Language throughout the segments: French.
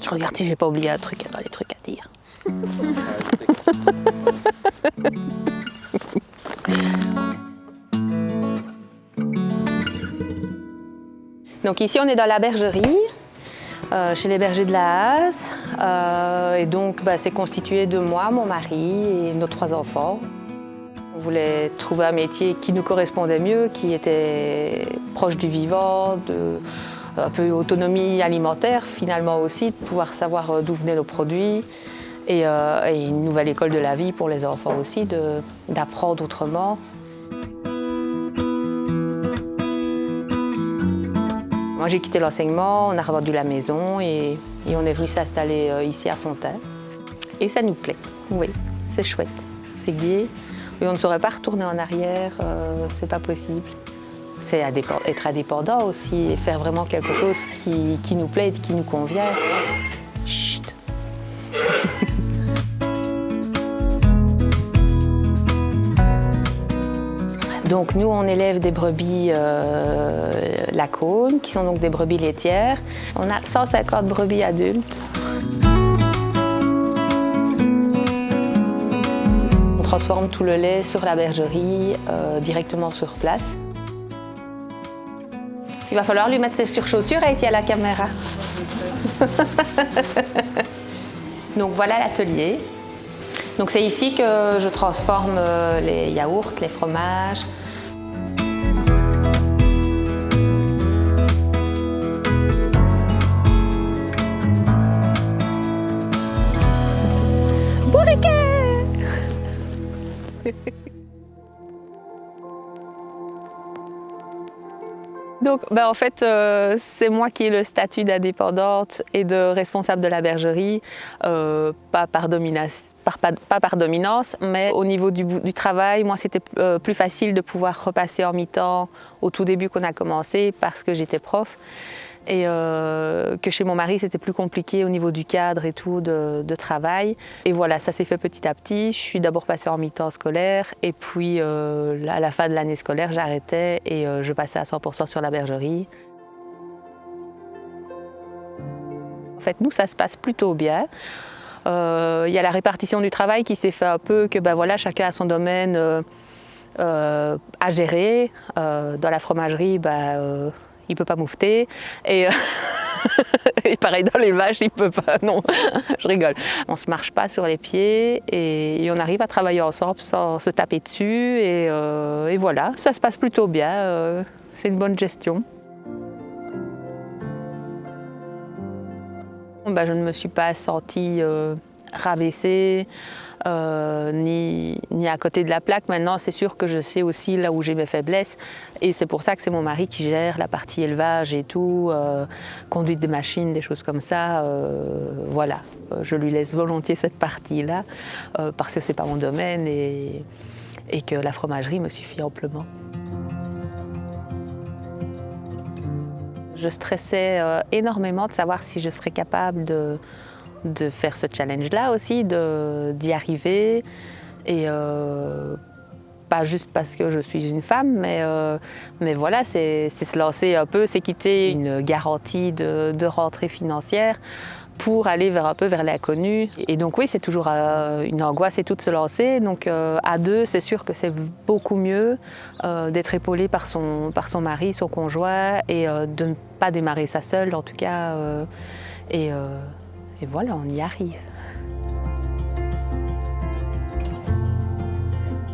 Je regarde si j'ai pas oublié un truc, dans les trucs à dire. Donc ici on est dans la bergerie, chez les bergers de la Haas. Et donc c'est constitué de moi, mon mari et nos 3 enfants. On voulait trouver un métier qui nous correspondait mieux, qui était proche du vivant, un peu autonomie alimentaire finalement aussi, de pouvoir savoir d'où venaient nos produits. Et une nouvelle école de la vie pour les enfants aussi, d'apprendre autrement. Moi j'ai quitté l'enseignement, on a revendu la maison et on est venu s'installer ici à Fontaine. Et ça nous plaît, oui, c'est chouette, c'est gai. Et on ne saurait pas retourner en arrière, c'est pas possible. C'est être indépendant aussi et faire vraiment quelque chose qui nous plaît et qui nous convient. Chut. Donc nous, on élève des brebis Lacaune, qui sont donc des brebis laitières. On a 150 brebis adultes. On transforme tout le lait sur la bergerie, directement sur place. Il va falloir lui mettre ses surchaussures et à la caméra. Donc voilà l'atelier. Donc c'est ici que je transforme les yaourts, les fromages. Bourriquet. Donc en fait, c'est moi qui ai le statut d'indépendante et de responsable de la bergerie, pas par dominance, mais au niveau du travail, moi c'était plus facile de pouvoir repasser en mi-temps au tout début qu'on a commencé parce que j'étais prof. Et que chez mon mari, c'était plus compliqué au niveau du cadre et tout de travail. Et voilà, ça s'est fait petit à petit. Je suis d'abord passée en mi-temps scolaire et puis à la fin de l'année scolaire, j'arrêtais et je passais à 100% sur la bergerie. En fait, nous, ça se passe plutôt bien. Il y a la répartition du travail qui s'est fait un peu, que voilà, chacun a son domaine à gérer. Dans la fromagerie, il ne peut pas moufter. Et pareil dans l'élevage, il ne peut pas. Non, je rigole. On ne se marche pas sur les pieds et on arrive à travailler ensemble sans se taper dessus. Et voilà, ça se passe plutôt bien. C'est une bonne gestion. Je ne me suis pas sentie rabaissée, ni à côté de la plaque. Maintenant, c'est sûr que je sais aussi là où j'ai mes faiblesses. Et c'est pour ça que c'est mon mari qui gère la partie élevage et tout, conduite des machines, des choses comme ça. Voilà, je lui laisse volontiers cette partie-là, parce que c'est pas mon domaine et que la fromagerie me suffit amplement. Je stressais énormément de savoir si je serais capable de faire ce challenge-là aussi, d'y arriver. Et pas juste parce que je suis une femme, mais voilà, c'est se lancer un peu, c'est quitter une garantie de rentrée financière pour aller un peu vers l'inconnu. Et donc oui, c'est toujours une angoisse et tout de se lancer. Donc à deux, c'est sûr que c'est beaucoup mieux d'être épaulé par son mari, son conjoint, et de ne pas démarrer ça seule en tout cas. Et voilà, on y arrive.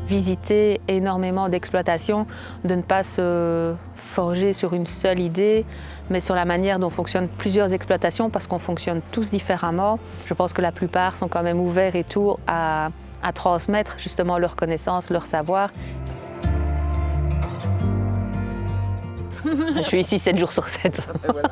Visiter énormément d'exploitations, de ne pas se forger sur une seule idée, mais sur la manière dont fonctionnent plusieurs exploitations, parce qu'on fonctionne tous différemment. Je pense que la plupart sont quand même ouverts et tout à transmettre justement leurs connaissances, leur savoir. Je suis ici 7 jours sur 7. Voilà.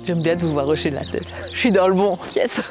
J'aime bien de vous voir hocher la tête. Je suis dans le bon. Yes.